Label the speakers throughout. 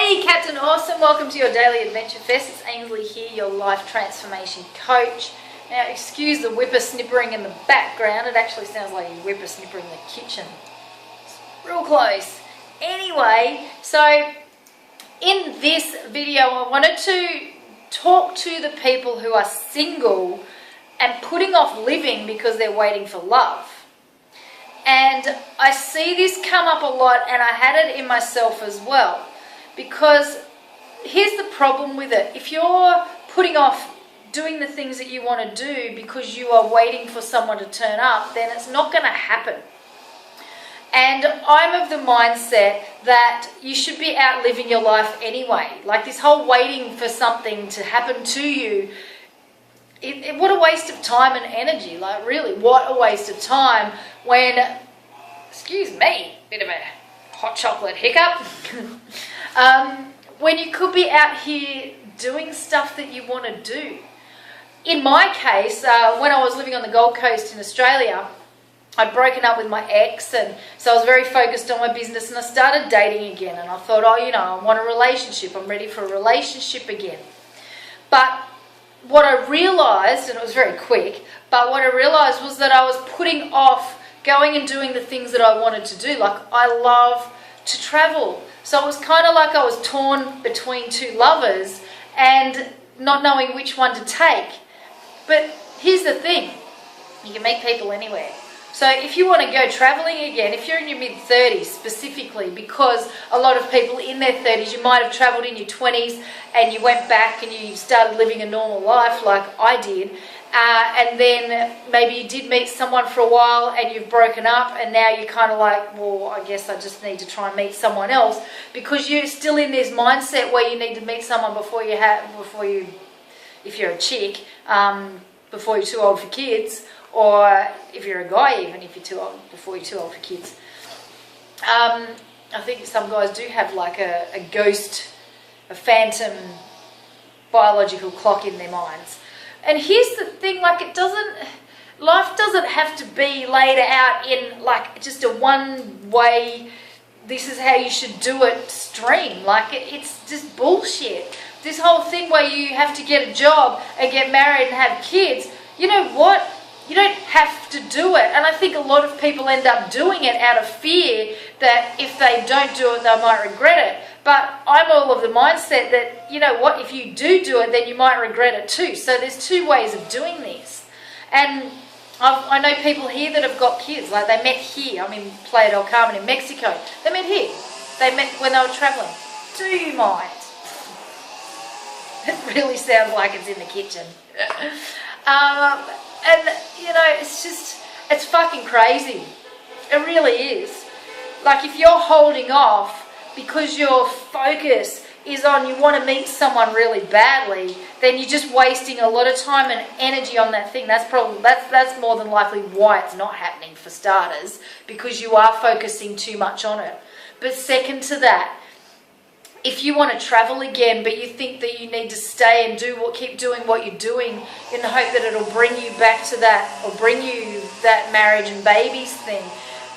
Speaker 1: Hey Captain Awesome, welcome to your Daily Adventure Fest. It's Ainsley here, your life transformation coach. Now excuse the whippersnippering in the background, it actually sounds like a whippersnipper in the kitchen. It's real close. Anyway, so in this video I wanted to talk to the people who are single and putting off living because they're waiting for love. And I see this come up a lot, and I had it in myself as well. Because here's the problem with it. If you're putting off doing the things that you want to do because you are waiting for someone to turn up, then it's not going to happen. And I'm of the mindset that you should be out living your life anyway. Like this whole waiting for something to happen to you, what a waste of time and energy. Like really, what a waste of time when, excuse me, bit of a hot chocolate hiccup. When you could be out here doing stuff that you want to do. In my case, when I was living on the Gold Coast in Australia, I'd broken up with my ex, and so I was very focused on my business, and I started dating again, and I thought, I want a relationship, I'm ready for a relationship again. But what I realised, and it was very quick, but what I realised was that I was putting off going and doing the things that I wanted to do. Like, I love to travel. So it was kind of like I was torn between two lovers and not knowing which one to take. But here's the thing, you can meet people anywhere. So if you want to go traveling again, if you're in your mid-30s specifically, because a lot of people in their 30s, you might have travelled in your 20s and you went back and you started living a normal life like I did, and then maybe you did meet someone for a while and you've broken up, and now you're kind of like, well, I guess I just need to try and meet someone else, because you're still in this mindset where you need to meet someone if you're a chick, before you're too old for kids, or if you're a guy, even if you're too old, before you're too old for kids. I think some guys do have like a ghost, a phantom biological clock in their minds. And here's the thing, like life doesn't have to be laid out in like just a one-way, this is how you should do it stream. Like it's just bullshit. This whole thing where you have to get a job and get married and have kids, you know what? You don't have to do it. And I think a lot of people end up doing it out of fear that if they don't do it, they might regret it. But I'm all of the mindset that, you know what, if you do it, then you might regret it too. So there's two ways of doing this. And I know people here that have got kids. Like they met here. I'm in Playa del Carmen in Mexico. They met here. They met when they were traveling. Do you mind? It really sounds like it's in the kitchen. And, you know, it's fucking crazy. It really is. Like if you're holding off because your focus is on you want to meet someone really badly, then you're just wasting a lot of time and energy on that thing. That's more than likely why it's not happening, for starters, because you are focusing too much on it. But second to that, if you want to travel again, but you think that you need to stay and keep doing what you're doing in the hope that it'll bring you back to that, or bring you that marriage and babies thing,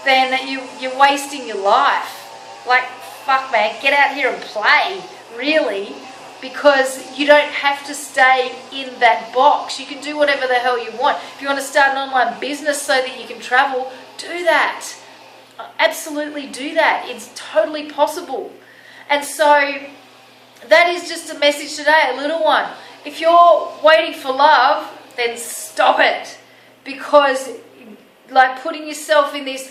Speaker 1: then you're wasting your life. Like, fuck man, get out here and play, really, because you don't have to stay in that box. You can do whatever the hell you want. If you want to start an online business so that you can travel, do that. Absolutely do that. It's totally possible. And so that is just a message today, a little one. If you're waiting for love, then stop it. Because like putting yourself in this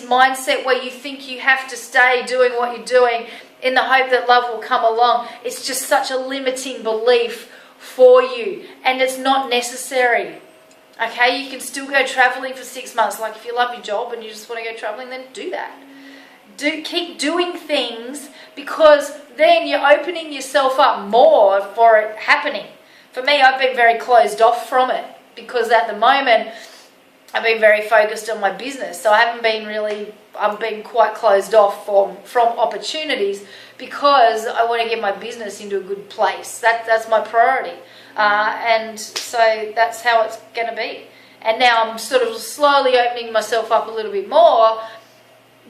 Speaker 1: mindset where you think you have to stay doing what you're doing in the hope that love will come along, it's just such a limiting belief for you, and it's not necessary. Okay, you can still go traveling for 6 months. Like if you love your job and you just want to go traveling, then do that. Keep doing things, because then you're opening yourself up more for it happening. For me, I've been very closed off from it, because at the moment I've been very focused on my business. So I've been quite closed off from opportunities, because I want to get my business into a good place. That's my priority. And so that's how it's going to be. And now I'm sort of slowly opening myself up a little bit more,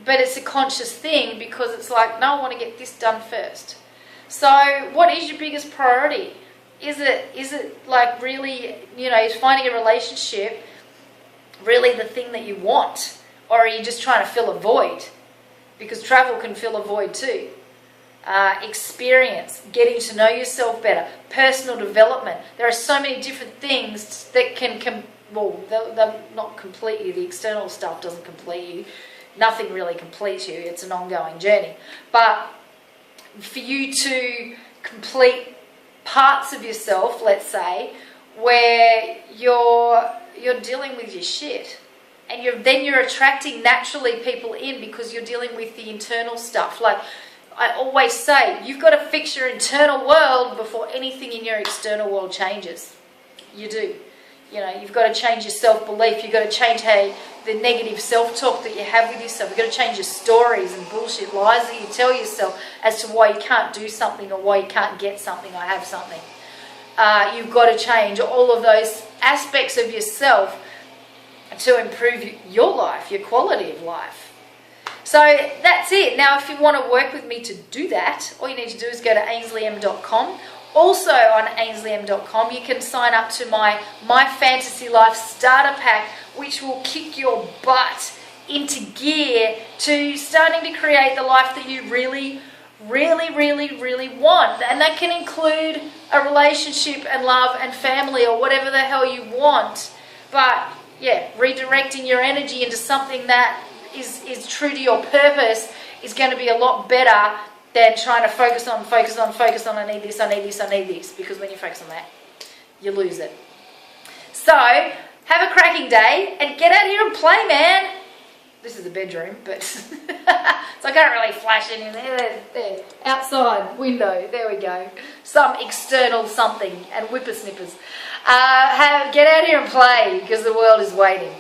Speaker 1: but it's a conscious thing, because it's like, no, I want to get this done first. So what is your biggest priority? Is it like really, is finding a relationship really the thing that you want? Or are you just trying to fill a void? Because travel can fill a void too. Experience, getting to know yourself better, personal development. There are so many different things that can they'll not complete you. The external stuff doesn't complete you. Nothing really completes you. It's an ongoing journey. But for you to complete parts of yourself, let's say, where you're dealing with your shit, and you're attracting naturally people in because you're dealing with the internal stuff. Like I always say, you've got to fix your internal world before anything in your external world changes. You do. You've got to change your self-belief. You've got to change the negative self-talk that you have with yourself. You've got to change your stories and bullshit lies that you tell yourself as to why you can't do something or why you can't get something or have something. You've got to change all of those aspects of yourself to improve your life, your quality of life. So that's it. Now, if you want to work with me to do that, all you need to do is go to ainsleym.com. Also on ainsleym.com, you can sign up to my Fantasy Life Starter Pack, which will kick your butt into gear to starting to create the life that you really, really, really, really want. And that can include a relationship and love and family or whatever the hell you want. But yeah, redirecting your energy into something that is true to your purpose is going to be a lot better than trying to focus on, I need this. Because when you focus on that, you lose it. So, have a cracking day and get out here and play, man. This is a bedroom, but so I can't really flash it in there. Outside window, there we go. Some external something and whippersnippers. Get out here and play because the world is waiting.